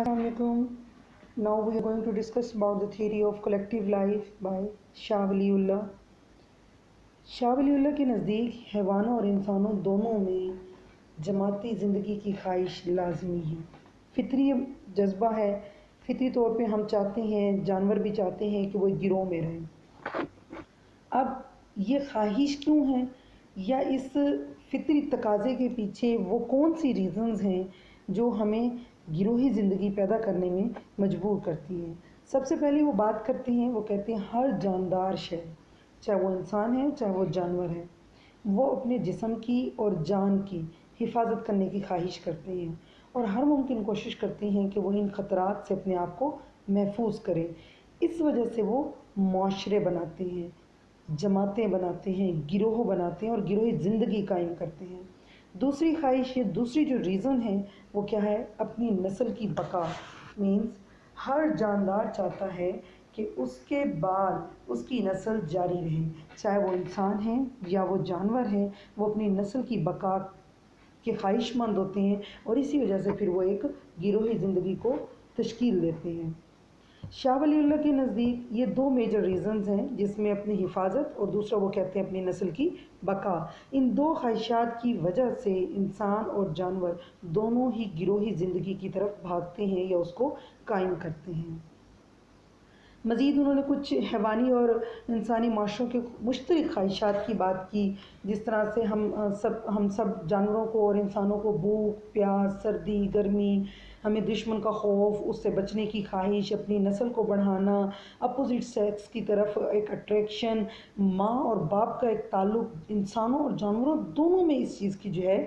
Assalamualaikum. Now we are going to discuss about the theory of collective life by Shah Waliullah. Shah Waliullah के नज़दीक हैवानों और इंसानों दोनों में जमाती ज़िंदगी की ख्वाहिश लाजमी है. फितरी जज्बा है. फितरी तौर पे हम चाहते हैं, जानवर भी चाहते हैं कि वो गिरोह में रहें. अब ये ख्वाहिश क्यों है, या इस फितरी तकाज़े के पीछे वो कौन सी रीज़न्स हैं जो हमें गिरोही ज़िंदगी पैदा करने में मजबूर करती हैं. सबसे पहले वो बात करते हैं, वो कहते हैं हर जानदार शय, चाहे वो इंसान है चाहे वो जानवर है, वो अपने जिस्म की और जान की हिफाजत करने की ख्वाहिश करते हैं और हर मुमकिन कोशिश करते हैं कि वो इन ख़तरात से अपने आप को महफूज करें. इस वजह से वो मुआशरे बनाते हैं, जमातें बनाते हैं, गिरोह बनाते हैं और गिरोही ज़िंदगी कायम करते हैं. दूसरी ख्वाहिश, ये दूसरी जो रीज़न है वो क्या है, अपनी नस्ल की बका. मीन्स हर जानदार चाहता है कि उसके बाद उसकी नस्ल जारी रहे, चाहे वो इंसान है या वो जानवर है, वो अपनी नस्ल की बका के ख्वाहिशमंद होते हैं और इसी वजह से फिर वो एक गिरोही ज़िंदगी को तश्कील देते हैं. शाह वलीउल्लाह के नज़दीक ये दो मेजर रीज़न्स हैं, जिसमें अपनी हिफाजत और दूसरा वो कहते हैं अपनी नस्ल की बका. इन दो ख्वाहिशात की वजह से इंसान और जानवर दोनों ही गिरोही ज़िंदगी की तरफ भागते हैं या उसको कायम करते हैं. मज़ीद उन्होंने कुछ हैवानी और इंसानी माशरों के मुश्तरक ख्वाहिशात की बात की, जिस तरह से हम सब जानवरों को और इंसानों को भूख, प्यास, सर्दी, गर्मी, हमें दुश्मन का खौफ, उससे बचने की ख्वाहिश, अपनी नस्ल को बढ़ाना, अपोजिट सेक्स की तरफ एक अट्रैक्शन, माँ और बाप का एक ताल्लुक़, इंसानों और जानवरों दोनों में इस चीज़ की जो है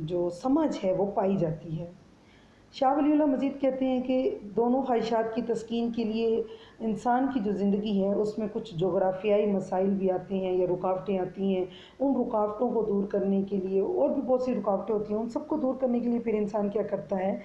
जो समझ है वो पाई जाती है. शाह वलीउल्लाह मज़ीद कहते हैं कि दोनों ख्वाहिशात की तस्कीन के लिए इंसान की जो ज़िंदगी है उसमें कुछ जोग्राफियाई मसाइल भी आते हैं या रुकावटें आती हैं. उन रुकावटों को दूर करने के लिए, और भी बहुत सी रुकावटें होती हैं, उन सबको दूर करने के लिए फिर इंसान क्या करता है,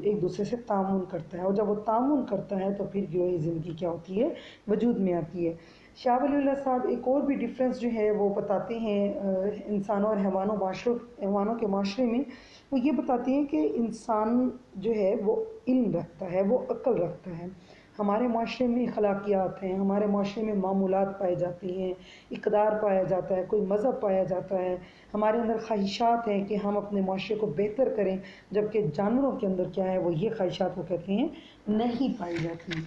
एक दूसरे से तामुन करता है. और जब वो तामुन करता है तो फिर गिरोही ज़िंदगी क्या होती है, वजूद में आती है. शाह वलीउल्लाह साहब एक और भी डिफरेंस जो है वो बताते हैं इंसानों और हैवानों के माशरे में. वो ये बताते हैं कि इंसान जो है वो इल्म रखता है, वो अक्ल रखता है. हमारे माशरे में अखलाकियात हैं, हमारे माशरे में मामूलात पाए जाते हैं, इक़दार पाया जाता है, कोई मज़हब पाया जाता है, हमारे अंदर ख्वाहिशात हैं कि हम अपने माशरे को बेहतर करें, जबकि जानवरों के अंदर क्या है, वो ये ख्वाहिशात वो कहते हैं नहीं पाई जाती.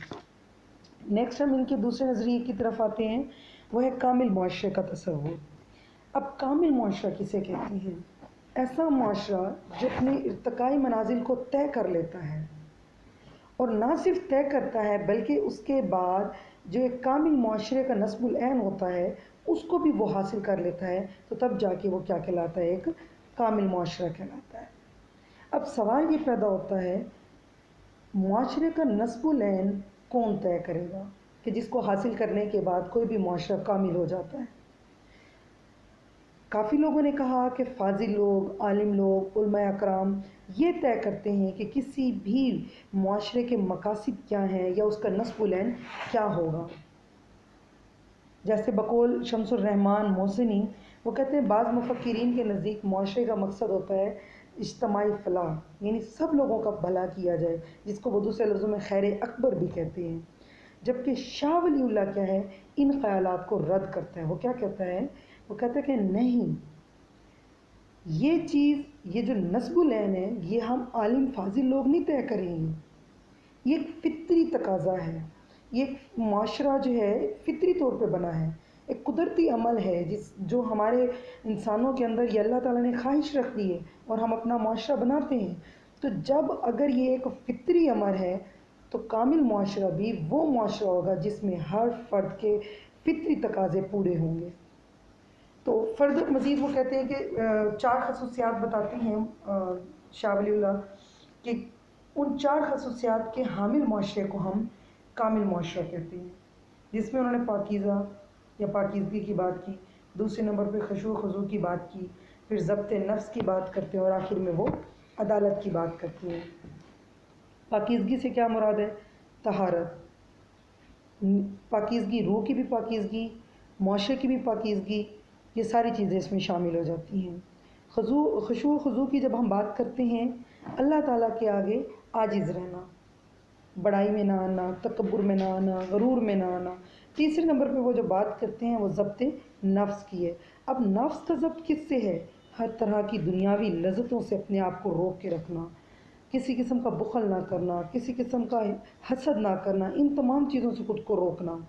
नेक्स्ट हम इनके दूसरे नज़रिए की तरफ आते हैं, वो है कामिल मुआशरे का तसव्वुर. अब कामिल मुआशरा किसे कहते हैं? ऐसा मुआशरा जो अपने इर्तिकाई मनाजिल को तय कर लेता है, और ना सिर्फ तय करता है बल्कि उसके बाद जो एक कामिल मुआशरे का नस्बुल ऐन होता है उसको भी वो हासिल कर लेता है, तो तब जाके वो क्या कहलाता है, एक कामिल मुआशरा कहलाता है. अब सवाल ये पैदा होता है, मुआशरे का नस्बुल ऐन कौन तय करेगा कि जिसको हासिल करने के बाद कोई भी मुआशरा कामिल हो जाता है? काफ़ी लोगों ने कहा कि फाजिल लोग, आलिम लोग, उलमा अकराम ये तय करते हैं कि किसी भी मुआशरे के मकासिद क्या हैं या उसका नस्बुल ऐन क्या होगा. जैसे बकौल शम्सुर रहमान मोहसिनी, वो कहते हैं बाज़ मुफक्किरीन के नज़दीक मुआशरे का मकसद होता है इज्तमाई फलाह, यानी सब लोगों का भला किया जाए, जिसको वो दूसरे लफ्ज़ों में खैर अकबर भी कहते हैं. जबकि शाह वलीउल्लाह क्या है, इन ख़यालात को रद्द करता है. वो क्या कहता है, वो कहता है कि नहीं, ये चीज़, ये जो नस्बुल ऐन है ये हम आलिम फाजिल लोग नहीं तय करेंगे, ये एक फितरी तकाज़ा है. ये एक माशरा जो है फितरी तौर पे बना है, एक कुदरती अमल है जो हमारे इंसानों के अंदर ये अल्लाह ताला ने ख्वाहिश रख दी है और हम अपना माशरा बनाते हैं. तो जब अगर ये एक फितरी अमल है तो कामिल मुआशरा भी वो मुआशरा होगा जिसमें हर फ़र्द के फितरी तकाज़े पूरे होंगे. तो फर्दर मज़ीद वो कहते हैं कि 4 खसूसियात बताते हैं शाह वलीउल्लाह कि उन 4 खसूसियात के हामिल मुआशरे को हम कामिल मुआशरा कहते हैं, जिसमें उन्होंने पाकीज़ा या पाकीज़गी की बात की, दूसरे नंबर पे खशू खुजू की बात की, फिर ज़ब्त नफ्स की बात करते हैं और आखिर में वो अदालत की बात करते हैं. पाकीज़गी से क्या मुराद है? तहारत. पाकीज़गी, रूह की भी पाकीज़गी, मुआशरे की भी पाकीज़गी, ये सारी चीज़ें इसमें शामिल हो जाती हैं. खशू खुजू की जब हम बात करते हैं अल्लाह ताला के आगे आजिज़ रहना, बड़ाई में ना आना, तकब्बुर में ना आना, गरूर में ना आना। तीसरे नंबर पे वो जो बात करते हैं वो ज़ब्त नफ्स की है। अब नफ्स का ज़ब्त किससे है? हर तरह की दुनियावी लज़्ज़तों से अपने आप को रोक के रखना, किसी किस्म का बुखल ना करना, किसी किस्म का हसद ना करना, इन तमाम चीज़ों से खुद को रोकना।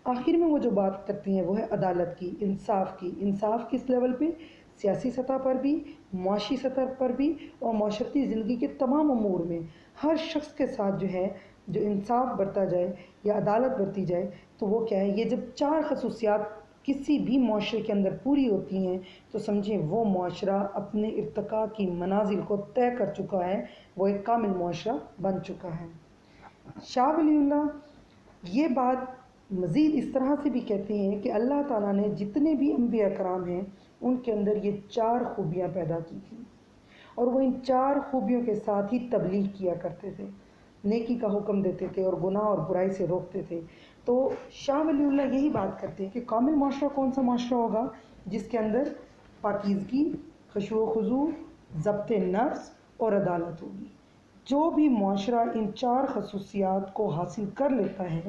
आखिर में वो जो बात करते हैं वो है अदालत की, इंसाफ की। इंसाफ किस लेवल पे? सियासी सतह पर भी, मुआशी सतह पर भी, और माशरती ज़िंदगी के तमाम अमूर में हर शख्स के साथ जो है जो इंसाफ बरता जाए या अदालत बरती जाए, तो वो क्या है, ये जब चार खसूसियात किसी भी मुआशरे के अंदर पूरी होती हैं तो समझें वो मुआशरा अपने इर्तिका की मनाजिल को तय कर चुका है, वो एक कामिल मुआशरा बन चुका है। शाह वलीउल्लाह ये बात मज़ीद इस तरह से भी कहते हैं कि अल्लाह ताला ने जितने भी अम्बिया कराम हैं उनके अंदर ये चार खूबियाँ पैदा की थी, और वो इन चार खूबियों के साथ ही तबलीग किया करते थे, नेकी का हुक्म देते थे और गुनाह और बुराई से रोकते थे। तो शाह वलीउल्लाह यही बात करते हैं कि कामिल माशरा कौन सा माशरा होगा? जिसके अंदर पाकीज़गी, खुशू खुजू, ज़ब्त नफ्स और अदालत होगी। जो भी मुआशरा इन चार खसूसियात को हासिल कर लेता है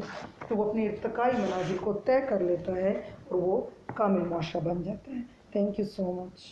तो वो अपनी इर्तिकाई मनाजिल को तय कर लेता है और वो कामिल मुआशरा बन जाता है। Thank you so much.